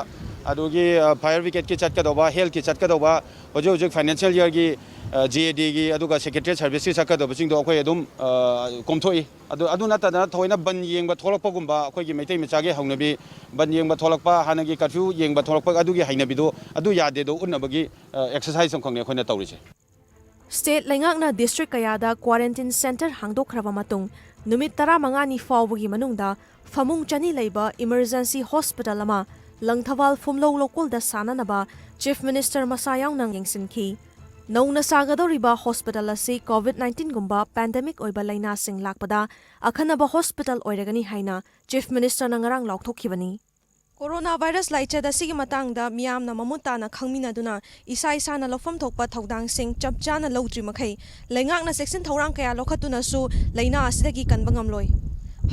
D: ꯑꯗꯨꯒꯤ ꯐꯥꯌꯔ ꯕ꯭ꯔꯤꯒꯦꯗꯀꯤ ꯆꯠꯀꯗꯧꯕ ꯍꯦꯜꯊꯀꯤ ꯆꯠꯀꯗꯧꯕ ꯍꯧꯖꯤꯛ ꯐꯥꯏꯅꯥꯟꯁꯤꯌꯦꯜ ꯏꯌꯔꯒꯤ JADꯒꯤ ꯑꯗꯨꯒ ꯁꯦꯀ꯭ꯔꯦꯇꯔꯤꯌꯦꯠ ꯁꯔꯚꯤꯁꯀꯤ ꯆꯠꯀꯗꯧꯕꯁꯤꯡꯗꯣ ꯑꯩꯈꯣꯏ ꯑꯗꯨꯝ ꯀꯣꯝꯊꯣꯛꯏ ꯑꯗꯨ ꯅꯠꯇꯗꯅ ꯊꯑꯣꯏꯅ ꯕꯟ ꯌꯦꯡꯕ ꯊꯣꯛꯂꯛꯄꯒꯨꯝꯕ ꯑꯩꯈꯣꯏꯒꯤ ꯃꯩꯇꯩ ꯃꯆꯥꯒꯤ ꯍꯧꯅꯕꯤ ꯕꯟ ꯌꯦꯡꯕ ꯊꯣꯛꯂꯛꯄ ꯍꯥꯟꯅꯒꯤ ꯀꯔꯐ꯭ꯌꯨ ꯌꯦꯡꯕ ꯊꯣꯛꯂꯛꯄ ꯑꯗꯨꯒꯤ ꯍꯩꯅꯕꯤꯗꯣ ꯑꯗꯨ ꯌꯥꯗꯦꯗꯣ ꯎꯠꯅꯕꯒꯤ ꯑꯦꯛꯁꯔꯁꯥꯏꯖ ꯑꯃꯈꯛꯅꯦ ꯑꯩꯈꯣꯏꯅ ꯇꯧꯔꯤꯁꯦ꯫
A: ꯁ꯭ꯇꯦꯠ ꯂꯩꯉꯥꯛꯅ ꯗꯤꯁꯇ꯭ꯔꯤꯛ ꯀꯌꯥꯗ ꯀ꯭ꯋꯥꯔꯦꯟꯇꯤꯟ ꯁꯦꯟꯇꯔ ꯍꯥꯡꯗꯣꯛꯈ꯭ꯔꯕ ꯃꯇꯨꯡ ꯅꯨꯃꯤꯠ 15ꯅꯤ ꯐꯥꯎꯕꯒꯤ ꯃꯅꯨꯡꯗ ꯐꯃꯨꯡ 200 ꯂꯩꯕ ꯏꯃꯔꯖꯦꯟꯁꯤ ꯍꯣꯁꯄꯤꯇꯥꯜ ꯑꯃ ꯂꯪꯊꯕꯥꯜ ꯐꯨꯝꯂꯧ ꯂꯧꯀꯣꯜꯗ ꯁꯥꯅꯅꯕ ꯆꯤꯐ ꯃꯤꯅꯤꯁꯇꯔ ꯃꯁꯥ ꯌꯥꯎꯅ ꯌꯦꯡꯁꯤꯟꯈꯤ꯫ ꯅꯧꯅ ꯁꯥꯒꯗꯧꯔꯤꯕ ꯍꯣꯁꯄꯤꯇꯥꯜ ꯑꯁꯤ COVID-19ꯒꯨꯝꯕ ꯄꯦꯟꯗꯦꯃꯤꯛ ꯑꯣꯏꯕ ꯂꯩꯅꯥꯁꯤꯡ ꯂꯥꯛꯄꯗ ꯑꯈꯟꯅꯕ ꯍꯣꯁꯄꯤꯇꯥꯜ ꯑꯣꯏꯔꯒꯅꯤ ꯍꯥꯏꯅ ꯆꯤꯐ ꯃꯤꯅꯤꯁꯇꯔꯅ ꯉꯔꯥꯡ ꯂꯥꯎꯊꯣꯛꯈꯤꯕꯅꯤ꯫ ꯀꯣꯔꯣꯅꯥ ꯚꯥꯏꯔꯁ ꯂꯥꯏꯆꯠ ꯑꯁꯤꯒꯤ ꯃꯇꯥꯡꯗ ꯃꯤꯌꯥꯝꯅ ꯃꯃꯨꯠ ꯇꯥꯅ ꯈꯪꯃꯤꯟꯅꯗꯨꯅ ꯏꯁꯥꯅ ꯂꯧꯐꯝ ꯊꯣꯛꯄ ꯊꯧꯗꯥꯡꯁꯤꯡ ꯆꯞ ꯆꯥꯅ ꯂꯧꯗ꯭ꯔꯤꯃꯈꯩ ꯂꯩꯉꯥꯛꯅ ꯆꯦꯛꯁꯤꯟ ꯊꯧꯔꯥꯡ ꯀꯌꯥ ꯂꯧꯈꯠꯇꯨꯅꯁꯨ ꯂꯩꯅꯥ ꯑꯁꯤꯗꯒꯤ ꯀꯟꯕ ꯉꯝꯂꯣꯏ꯫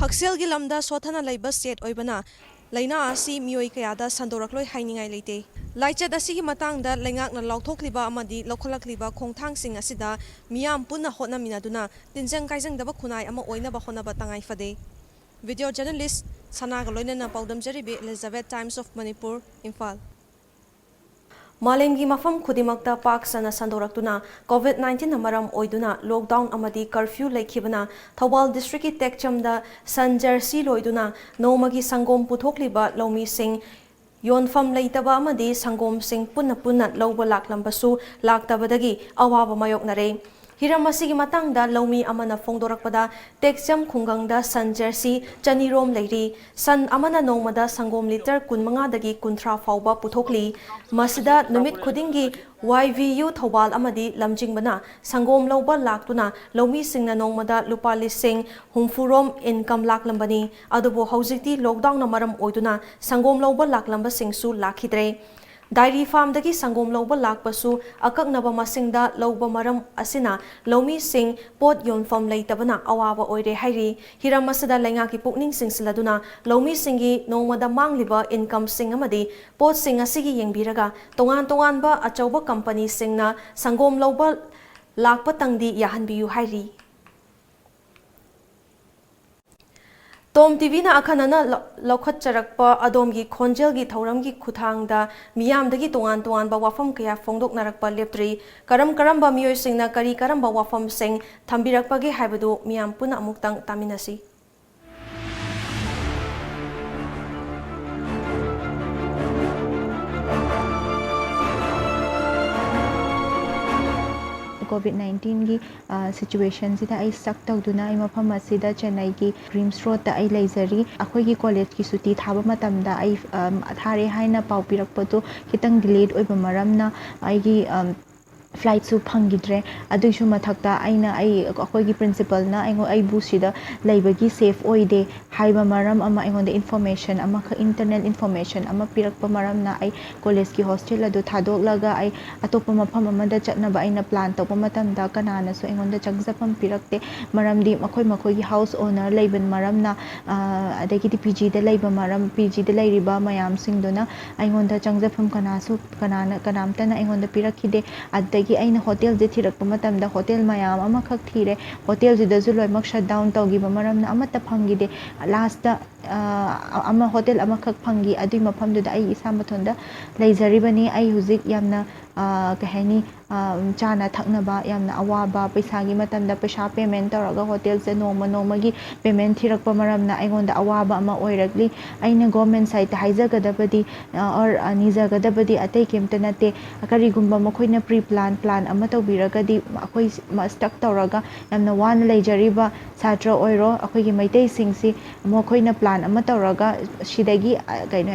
A: ꯍꯛꯁꯦꯜꯒꯤ ꯂꯝꯗ ꯁꯣꯊꯅ ꯂꯩꯕ ꯁ꯭ꯇꯦꯠ ꯑꯣꯏꯕꯅ ꯂꯩꯅꯥ ꯑꯁꯤ ꯃꯤꯑꯣꯏ ꯀꯌꯥꯗ ꯁꯟꯗꯣꯔꯛꯂꯣꯏ ꯍꯥꯏꯅꯤꯡꯉꯥꯏ ꯂꯩꯇꯦ꯫ ꯂꯥꯏꯆꯠ ꯑꯁꯤꯒꯤ ꯃꯇꯥꯡꯗ ꯂꯩꯉꯥꯛꯅ ꯂꯥꯎꯊꯣꯛꯂꯤꯕ ꯑꯃꯗꯤ ꯂꯧꯈꯠꯂꯛꯂꯤꯕ ꯈꯣꯡꯊꯥꯡꯁꯤꯡ ꯑꯁꯤꯗ ꯃꯤꯌꯥꯝ ꯄꯨꯟꯅ ꯍꯣꯠꯅꯃꯤꯟꯅꯗꯨꯅ ꯇꯤꯟꯖꯪ ꯀꯥꯏꯖꯪꯗꯕ ꯈꯨꯟꯅꯥꯏ ꯑꯃ ꯑꯣꯏꯅꯕ ꯍꯣꯠꯅꯕ ꯇꯉꯥꯏꯐꯗꯦ꯫ ꯚꯤꯗꯤꯑꯣ ꯖꯔꯅꯦꯂꯤꯁꯠ ꯁꯅꯥꯒ ꯂꯣꯏꯅꯅ ꯄꯥꯎꯗꯝꯖꯔꯤꯕꯤ Elizabeth, Times of Manipur, Imphal. ꯃꯥꯂꯦꯝꯒꯤ ꯃꯐꯝ ꯈꯨꯗꯤꯡꯃꯛꯇ ꯄꯥꯛ ꯁꯟꯅ ꯁꯟꯗꯣꯔꯛꯇꯨꯅ COVID-19ꯅ ꯃꯔꯝ ꯑꯣꯏꯗꯨꯅ ꯂꯣꯛꯗꯥꯎꯟ ꯑꯃꯗꯤ ꯀꯔꯐ꯭ꯌꯨ ꯂꯩꯈꯤꯕꯅ ꯊꯧꯕꯥꯜ ꯗꯤꯁꯇ꯭ꯔꯤꯛꯀꯤ ꯇꯦꯛꯆꯝꯗ ꯁꯟ ꯖꯔꯁꯤ ꯂꯣꯏꯗꯨꯅ ꯅꯣꯡꯃꯒꯤ ꯁꯪꯒꯣꯝ ꯄꯨꯊꯣꯛꯂꯤꯕ ꯂꯧꯃꯤꯁꯤꯡ ꯌꯣꯟꯐꯝ ꯂꯩꯇꯕ ꯑꯃꯗꯤ ꯁꯪꯒꯣꯝꯁꯤꯡ ꯄꯨꯟꯅ ꯂꯧꯕ ꯂꯥꯛꯂꯝꯕꯁꯨ ꯂꯥꯛꯇꯕꯗꯒꯤ ꯑꯋꯥꯕ ꯃꯥꯌꯣꯛꯅꯔꯦ꯫ ꯍꯤꯔꯝ ꯑꯁꯤꯒꯤ ꯃꯇꯥꯡꯗ ꯂꯧꯃꯤ ꯑꯃꯅ ꯐꯣꯡꯗꯣꯔꯛꯄꯗ ꯇꯦꯛꯆꯝ ꯈꯨꯡꯒꯪꯗ ꯁꯟ ꯖꯔꯁꯤ 200 ꯔꯣꯝ ꯂꯩꯔꯤ꯫ ꯁꯟ ꯑꯃꯅ ꯅꯣꯡꯃꯗ ꯁꯪꯒꯣꯝ ꯂꯤꯇꯔ 25ꯗꯒꯤ 30 ꯐꯥꯎꯕ ꯄꯨꯊꯣꯛꯂꯤ꯫ ꯃꯁꯤꯗ ꯅꯨꯃꯤꯠ ꯈꯨꯗꯤꯡꯒꯤ YVU ꯊꯧꯕꯥꯜ ꯑꯃꯗꯤ ꯂꯝꯖꯤꯡꯕꯅ ꯁꯪꯒꯣꯝ ꯂꯧꯕ ꯂꯥꯛꯇꯨꯅ ꯂꯧꯃꯤꯁꯤꯡꯅ ꯅꯣꯡꯃꯗ ꯂꯨꯄꯥ 60,000 ꯔꯣꯝ ꯏꯟꯀꯝ ꯂꯥꯛꯂꯝꯕꯅꯤ꯫ ꯑꯗꯨꯕꯨ ꯍꯧꯖꯤꯛꯇꯤ ꯂꯣꯛꯗꯥꯎꯟꯅ ꯃꯔꯝ ꯑꯣꯏꯗꯨꯅ ꯁꯪꯒꯣꯝ ꯂꯧꯕ ꯂꯥꯛꯂꯝꯕꯁꯤꯡꯁꯨ ꯂꯥꯛꯈꯤꯗ꯭ꯔꯦ꯫ ꯗꯥꯏꯔꯤ ꯐꯥꯔꯝꯗꯒꯤ ꯁꯪꯒꯣꯝ ꯂꯧꯕ ꯂꯥꯛꯄꯁꯨ ꯑꯀꯛꯅꯕ ꯃꯁꯤꯡꯗ ꯂꯧꯕ ꯃꯔꯝ ꯑꯁꯤꯅ ꯂꯧꯃꯤꯁꯤꯡ ꯄꯣꯠ ꯌꯣꯟꯐꯝ ꯂꯩꯇꯕꯅ ꯑꯋꯥꯕ ꯑꯣꯏꯔꯦ ꯍꯥꯏꯔꯤ꯫ ꯍꯤꯔꯝ ꯑꯁꯤꯗ ꯂꯩꯉꯥꯛꯀꯤ ꯄꯨꯛꯅꯤꯡ ꯆꯤꯡꯁꯤꯜꯂꯗꯨꯅ ꯂꯧꯃꯤꯁꯤꯡꯒꯤ ꯅꯣꯡꯃꯗ ꯃꯥꯡꯂꯤꯕ ꯏꯟꯀꯝꯁꯤꯡ ꯑꯃꯗꯤ ꯄꯣꯠꯁꯤꯡ ꯑꯁꯤꯒꯤ ꯌꯦꯡꯕꯤꯔꯒ तोंगान-तोंगानबा अचौबा कंपनी सिंगना संगोम लौबा लाकपतंगदी याहनबियु हाइरी। टॉम टीवी ना अखनना लौखतचरकपा अदोमगी खोंजेलगी थौरमगी खुथांगदा मियामदगी तोंगान-तोंगानबा वाफम कया फोंदोकनरकपा लेप्ट्री करम-करमबा मियोयसिंगना करी करमबा वाफम सिंग थंबिरकपगे हाइबदु मियाम पुना अमुक्तंग तामिनसी।
I: कोविड-19 की सिचुएशन से आई स्टक तौदुना आई मफम असिदा चेन्नई की ड्रीम्स रोड ता आई लेजरी अखोगी कॉलेज की सुटी थाबा मतमदा आई थारे हाइना पाउ पिरकपदो खितंग डिलेड ओइबा मरमना आईगी फ्लाइट सु फंगिद्रे अदुसु मथक्ता आइना आई अखोगी प्रिंसिपल ना आई बुसिदा लेबगी सेफ ओइदे हाइबा मरम अमा आइगोंदे इन्फॉर्मेशन अमा इंटरनेट इन्फॉर्मेशन अमा पिरकपा मरमना आई कॉलेज की हॉस्टल अदु थादोकलगा आई अतोपा मफम अमदा चटनबा आइना प्लान तौबा मतमदा कनानासु आइगोंदे चंगजफम पिरकते मरमदी मखोई हाउस ओनर लेबन मरमना अदगिदि पीजी दे लेबा मरम पीजी दे लेरिबा मयाम सिंगदुना आइगोंदा चंगजफम कनामतना आइगोंदा पिरकखिदे अदगी आइना होटल जे थिरकपा मतमदा होटल मयाम अमा खक थिरे होटल जिदजु लोइमक शट डाउन तौगिबा मरमना अमता फंगिदे लास्ट अमा होटल अमा खक फंगी अदुई मफमदुदा आई इसा मथोंदा लेजरिबनी आई हुजिक यामना कहनी चाना थकनबा यामना अवाबा पैसागी मतमदा पैसा पेमेंट तौरगा होटल से नोमगी पेमेंट थिरकपा मरमना आइगोंदा अवाबा अमा ओइरकली आइना गवर्नमेंट साइड हाइजगदबदी और निजगदबदी अतै केमता नते करिगुंबा मखोइना प्री प्लान अमा तौबिरगदी अखोइ स्टक तौरगा यामना वान लेजरिबा छात्र ओइरो अखोइगी Meitei सिंगसी मखोइना plan plan ama tawraga shidagi kaino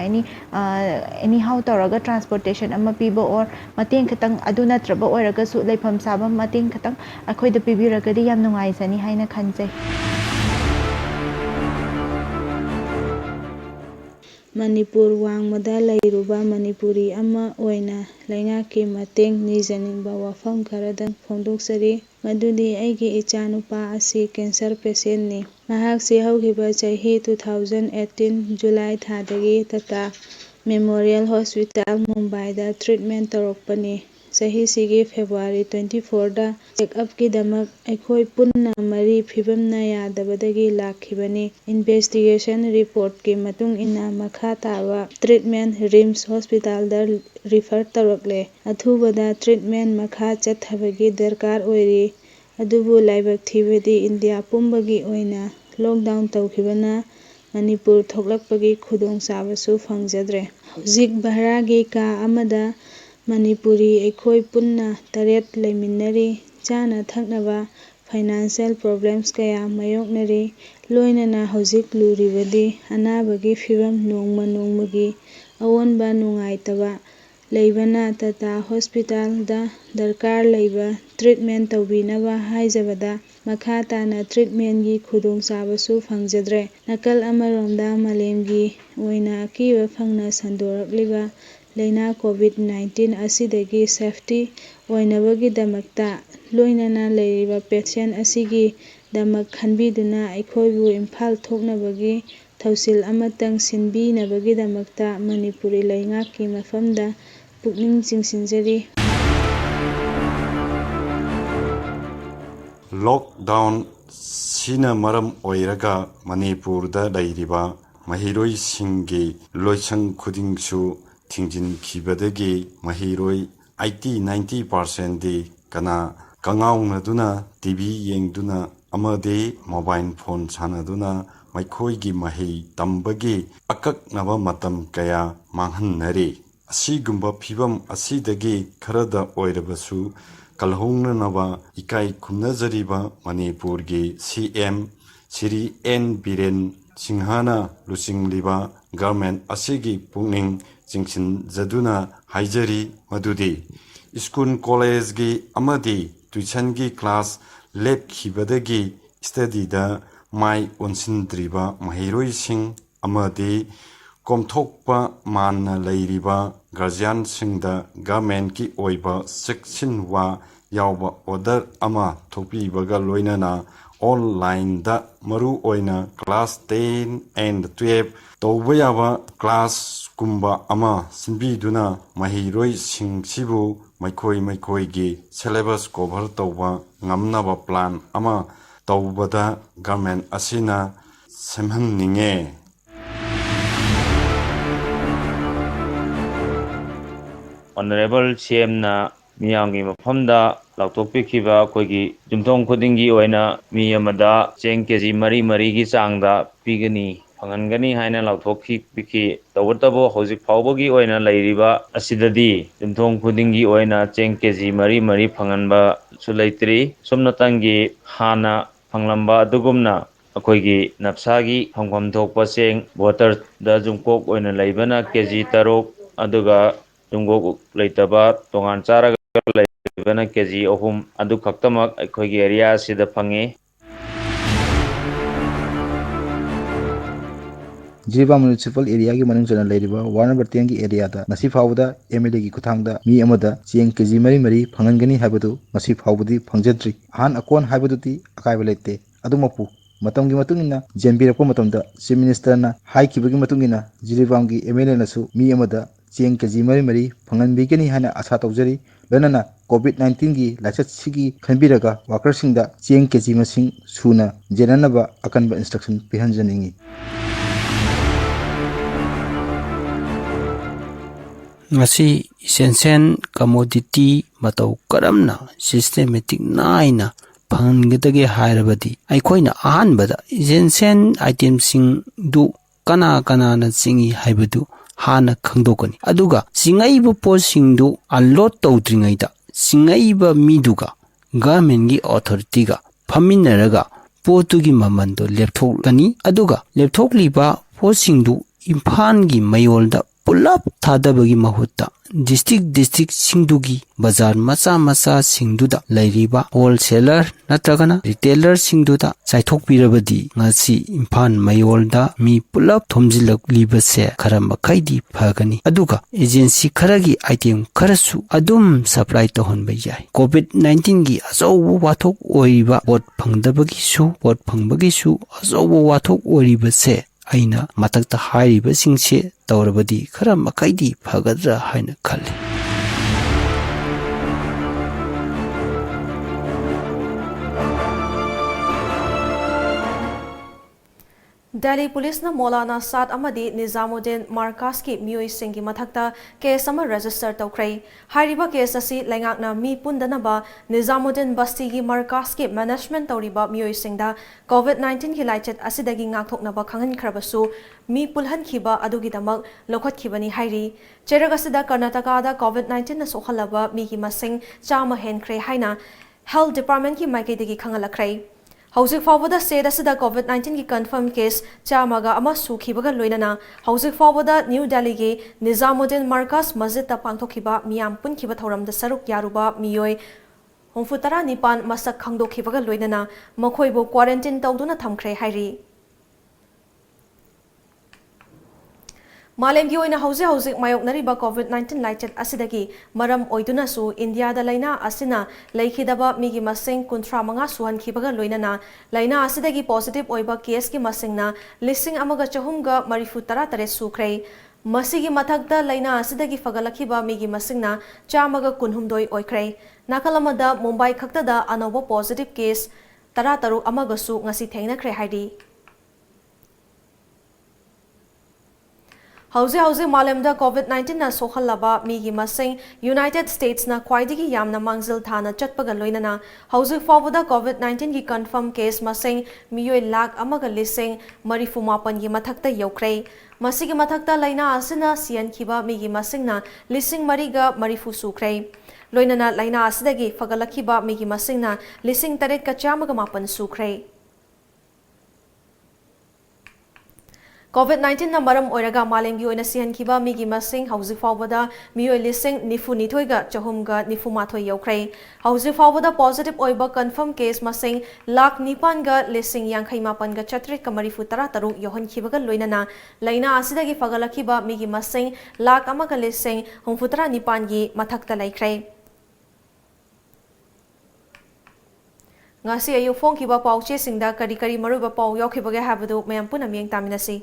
I: anyhow tawraga transportation ama pibo or mateng khatang adu natraba oiraga su leifam saba mateng khatang akhoi da pibiragadi yam nungai sani haina khanjai
J: Manipur wangmada lairuba Manipuri ama oina laingaki mateng nijaningba wafam kharadang phongdoksari madudi aigi ichanupa asi cancer patient ni mahak se haugiba chahi 2018 July thadagi Tata Memorial Hospital Mumbai da treatment torokpani chahi sigi February 24 da check up ki damak aikhoi punna mari phibamna yadabadagi lakhibani investigation report ki matung ina makha tawa treatment RIMS Hospital da refer torokle athubada treatment makha chathabagi darkar oiri adubu laibak thibadi India pumbagi oina lockdown tawkhibana Manipur thoklakpagi khudong sabasu fangjadre hojik bharagi ka amada Manipuri aikhoi punna taret laiminari chana thaknaba financial problems kaya mayoknari loinana hojik luribadi anabagi fibam nongmagi awonba nungaitaba leibana Tata Hospital da darkar leiba treatment tawbinaba haijabada makha tana treatment gi khudong sabasu fangjadre nakal amaromda malemgi oina akiba phangna sandorakliba laina COVID-19 asidagi safety oinabagi damakta loinana leiriba patient asigi damak khanbiduna aikhoibu imphal thoknabagi thausil amatang sinbinabagi damakta Manipuri laingaki mafamda pukning chingsinjari
K: lockdown sina maram oiraga Manipur da lairiba mahiroi singi loisang khudingsu Tingjin Kibadagi Mahiroi 80-90% di kana kangaung na duna TV yeng duna amade mobile phone chana duna maikhoi gi mahi tambagi akak naba matam kaya manghan nari asigumba phibam asidagi kharada oirabasu kalhongna naba ikai khumnajariba Manipur gi CM Siri N Biren Singhana lusingliba government asigi pungning Jingsin Zaduna Haijari Madudi School College gi amadi tuition gi class lab khibadagi study da mai onsindriba mahiroi sing amadi komthokpa manna leiriba guardian singda government ki oiba section wa yawba order ama thopi baga loinana online da maru oina class 10 and 12 tawbayaba class kumba ama sinbiduna mahiroi singsibu maikoi gi syllabus cover tawba ngamnaba plan ama tawbada government asina semhanninge
L: Honorable CM na miyamgi mafamda lautokpikhiba akoigi jumthong khudingi oina mi amada cheng keji mari gi changda pigani phangangani haina lauthokpikhi tawtabo hojik phawbagi oina lairiba asidadi jumthong khudingi oina cheng keji mari phanganba sulaitri somnatangi hana phanglamba adugumna akoigi napsagi phangpham thokpa cheng water da jumkok oina laibana keji tarok aduga jumgok leitaba tongan charaga laibana keji ohum adu khaktamak akoigi area sida phange
M: Jiba municipal area ki manung chana leiriba Warner Bartian ki area da nasi phawda MLA ki kuthangda mi amada cheng keji mari phangangani habadu nasi phawbudi phangjadri han akon habadudi akaiba lete adumapu matamgi matungina jembirapko matamda chief minister na high kibagi matungina Jiribam ki MLA nasu mi amada cheng keji mari phanganbigani hana asa tawjari lanana COVID-19 gi lachat sigi khanbiraga worker singda cheng keji masing suna jenanaba akanba instruction pihanjaningi
N: ngasi essential commodity matau karamna systematic naina phangadage hairabadi aikoina ahanbada essential items sing du kana na singi haibadu hana khangdokani aduga singaiba posting du unload tawdringaida singaiba miduga government gi authority ga phaminaraga potugi mamando lepthokani aduga lepthokliba ꯄꯣꯠꯁꯤꯡꯗꯨ ꯏꯝꯐꯥꯜꯒꯤ ꯃꯌꯣꯜꯗ ꯄꯨꯂꯞ ꯊꯥꯗꯕꯒꯤ ꯃꯍꯨꯠꯇ ꯗꯤꯁꯇ꯭ꯔꯤꯛꯁꯤꯡꯗꯨꯒꯤ ꯕꯖꯥꯔ ꯃꯆꯥꯁꯤꯡꯗꯨꯗ ꯂꯩꯔꯤꯕ ꯍꯣꯜꯁꯦꯂꯔ ꯅꯠꯇ꯭ꯔꯒꯅ ꯔꯤꯇꯦꯂꯔꯁꯤꯡꯗꯨꯗ ꯆꯥꯏꯊꯣꯛꯄꯤꯔꯕꯗꯤ ꯉꯁꯤ ꯏꯝꯐꯥꯜ ꯃꯌꯣꯜꯗ ꯃꯤ ꯄꯨꯂꯞ ꯊꯣꯝꯖꯤꯜꯂꯛꯂꯤꯕꯁꯦ ꯈꯔ ꯃꯈꯩꯗꯤ ꯐꯒꯅꯤ ꯑꯗꯨꯒ ꯑꯦꯖꯦꯟꯁꯤ ꯈꯔꯒꯤ ꯑꯥꯏꯇꯦꯝ ꯈꯔꯁꯨ ꯑꯗꯨꯝ ꯁꯄ꯭ꯂꯥꯏ ꯇꯧꯍꯟꯕ ꯌꯥꯏ ꯀꯣꯚꯤꯗ-19ꯒꯤ ꯑꯆꯧꯕ ꯋꯥꯊꯣꯛ ꯑꯣꯏꯔꯤꯕ ꯄꯣꯠ ꯐꯪꯗꯕꯒꯤꯁꯨ ꯄꯣꯠ ꯐꯪꯕꯒꯤꯁꯨ ꯑꯆꯧꯕ ꯋꯥꯊꯣꯛ ꯑꯣꯏꯔꯤꯕꯁꯦ ꯑꯩꯅ ꯃꯊꯛꯇ ꯍꯥꯏꯔꯤꯕꯁꯤꯡꯁꯦ ꯇꯧꯔꯕꯗꯤ ꯈꯔ ꯃꯈꯩꯗꯤ ꯐꯒꯗ꯭ꯔꯥ ꯍꯥꯏꯅ ꯈꯜꯂꯤ
A: Delhi Police na Maulana Saad amadi Nizamuddin Markaz ki miyoi singi mathakta case ama register tawkrai hariba case asi lengakna mi pundanaba Nizamuddin Basti gi Markaz ki management tawriba miyoi singda COVID-19 ki laichet asidagi ngakthoknaba khangan khrabasu mi pulhan khiba adugi damak lokhat khibani hairi cheragasida Karnataka da COVID-19 na sokhalaba mi ki masing chama henkre haina Health Department ki maikaidagi khangalakrai Housing forward said as the COVID-19 ki confirmed case chamaga ama sukhibaga loinana housing forward New Delhi gi Nizamuddin Markaz Masjid ta pangthokiba miyam punkhiba thoram da saruk yaruba miyoi homfutara nipan masak khangdokhibaga loinana makhoibo quarantine tawduna thamkhre hairi Malem gi oina housing mayoknariba COVID-19 laichet asidagi maram oiduna su India da laina asina laikhidaba migi masing kuntra manga suhan khibaga loinana laina asidagi positive oiba case ki masingna listing amaga chahumga marifu tara tare sukrei masigi mathakda laina asidagi fagalakhiba migi masingna chamaga kunhumdoi oikrei nakalamada Mumbai khaktada anoba positive case tara taru amaga su ngasi thengna kre haidi Housing Malemda COVID-19 na sokhalaba migi masing United States na khwaidigi yamna mangzil thana chatpaga loinana housing forward COVID-19 gi confirm case masing miyoi lakh amaga lising marifu mapan gi mathakta yaukrei masigi mathakta laina asina sian khiba migi masingna lising mariga marifu sukrei loinana laina asidagi fagalakhiba migi masingna lising taret ka chamaga mapan sukrei COVID-19 na maram oiraga malemgi oina sihan khiba migi masing housing forward miyoi lising nifu nithoiga chahumga nifu mathoi yaukrei housing forward positive oiba confirm case masing lakh nipan ga lising yankhai mapan ga chatrit ka marifu tara taru yohon khibaga loinana laina asidagi fagalakhiba migi masing lakh amaga lising humfutara nipan gi mathakta laikrei ngasi ayu phone khiba pauche singda kari maruba pau yaukhibaga habadu mayam puna mieng taminasi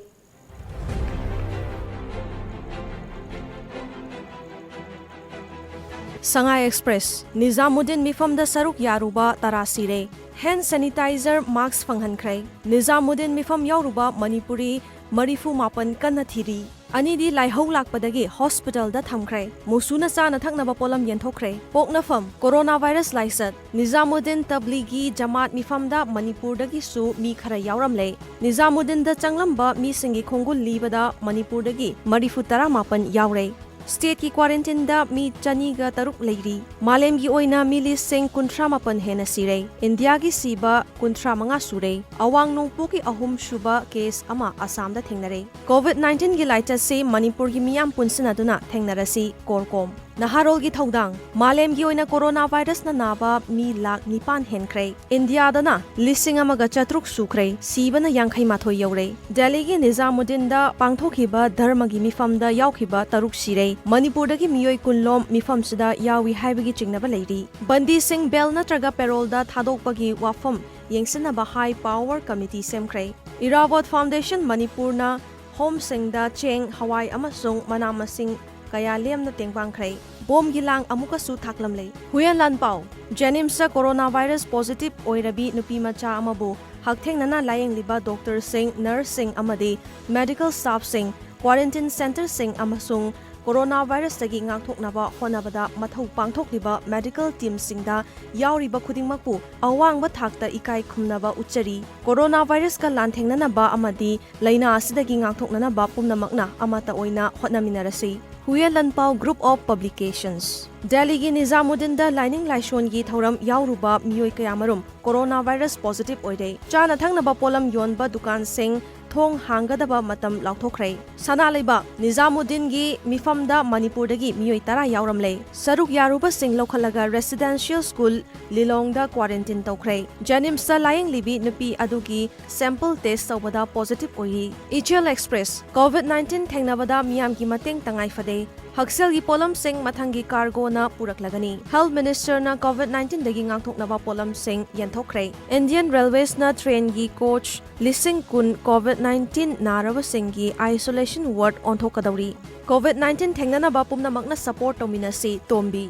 A: Sangai Express Nizamuddin Mifam da Saruk Yaruba Tarasire Hand sanitizer mask fanghankrai Nizamuddin Mifam Yaruba Manipuri Marifu Mapan Kanathiri Anidi Laihau Lakpadagi Hospital da Thamkrai Musuna Sana Thaknaba Polam Yenthokrai Poknafam Coronavirus Laisat Nizamuddin Tablighi Jamaat Mifam da Manipur dagi su mi khara yauramle Nizamuddin da Changlamba mi singi khongul libada Manipur dagi Marifu Tara Mapan yaure State ki quarantine da mi chani ga taruk leiri malem gi oina mili sing kuntra mapan hena sirei India gi siba kuntra manga surei awang nongpu ki ahum shuba case ama Assam da thengnare COVID-19 gi laita se Manipur gi miyam punsina duna thengnarasi korkom Naharol gi thodang malem gi oina coronavirus na naba mi lakh nipan henkrei India da na lising amaga chatruk sukrei sibana yankhai mathoi yaure Delhi gi Nizamuddin da pangthokiba dharma gi mifam da yaukhiba taruk sirei Manipur da gi miyoi kunlom mifam sida yawi haibagi chingnaba leiri Bandi Singh Bell natraga parole da thadokpagi wafam yengsinaba high power committee semkrei Irawat Foundation Manipur na home sing da cheng hawai amasung manamasing kaya lem na tengpangkrai bom gilang amuka su thaklam lei huyan lan pau Jenims sa coronavirus positive oirabi nupi macha amabu haktheng nana layeng liba doctor sing nurse sing amadi medical staff sing quarantine center sing amasung coronavirus tagi ngakthoknaba honabada mathau pangthokliba medical team singda yauriba khudingmakpu awangba thakta ikai khumnaba uchari coronavirus ka lanthengnanaba amadi laina asidagi ngakthoknanaba pumnamakna amata oina hotnaminarasi Huyalanpao Group of Publications Delhi gi Nizamuddin da lining laishon gi thoram yauruba miyoi kayamarum coronavirus positive oidei chana thangnaba polam yonba dukan sing thong hanggadaba matam lauthokhrei sana leiba Nizamuddin gi mifamda Manipur dagi miyoi tara yauramle saruk yaruba sing lokhalaga residential school Lilongda quarantine tawkhrei Janimsa laying libi nupi adugi sample test tawbada positive oyi Ichel Express COVID-19 thengnabada miyam gi mateng tangai fade Haksel gi polam sing mathangi cargo na puraklagani Health Minister na COVID-19 dagi ngangthoknaba polam sing yanthokhrei Indian Railways na train gi coach lising kun COVID-19 naraba sing gi isolation ward onthokadauri COVID-19 thengnanaba pumnamakna support tominasi tombi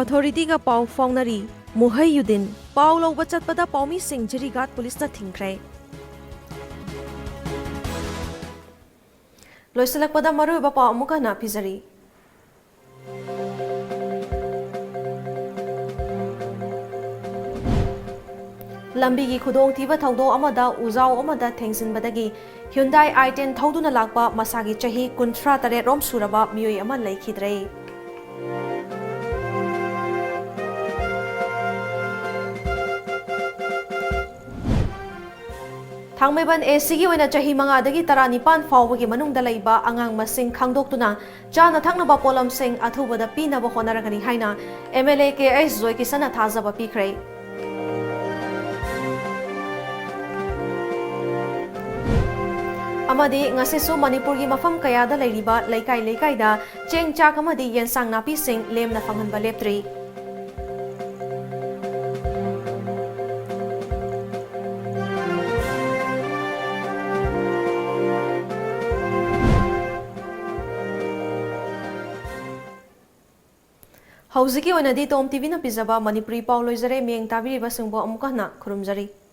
A: authority ga pau faungnari Muhayyuddin pau lawba chatpada paumi sing jirigat police na thingkhrai loisalakpada maru ba pau amuka na pizari Lambigi khudong thiba thawdo amada uzau amada thengsinbadagi Hyundai i10 thauduna lakpa masagi chahi 38 rom suraba miyoi ama leikhidrei Thangmeban AC gi oina chahi manga dagi 19 fawbagi manungda leiba angang masing khangdoktuna chana thaknaba polam sing athubada pinaba honaragani haina MLA KS Joy Kisana thazaba pikrei Amadi ngasisu Manipur gi mafam kayada leiriba leikai da cheng chak amadi yensang napi sing lemna phanghanba leptri Hauziki oinadi TOMTV na pizaba Manipuri Paulozare mieng tabiri basungbo amukahna khurumjari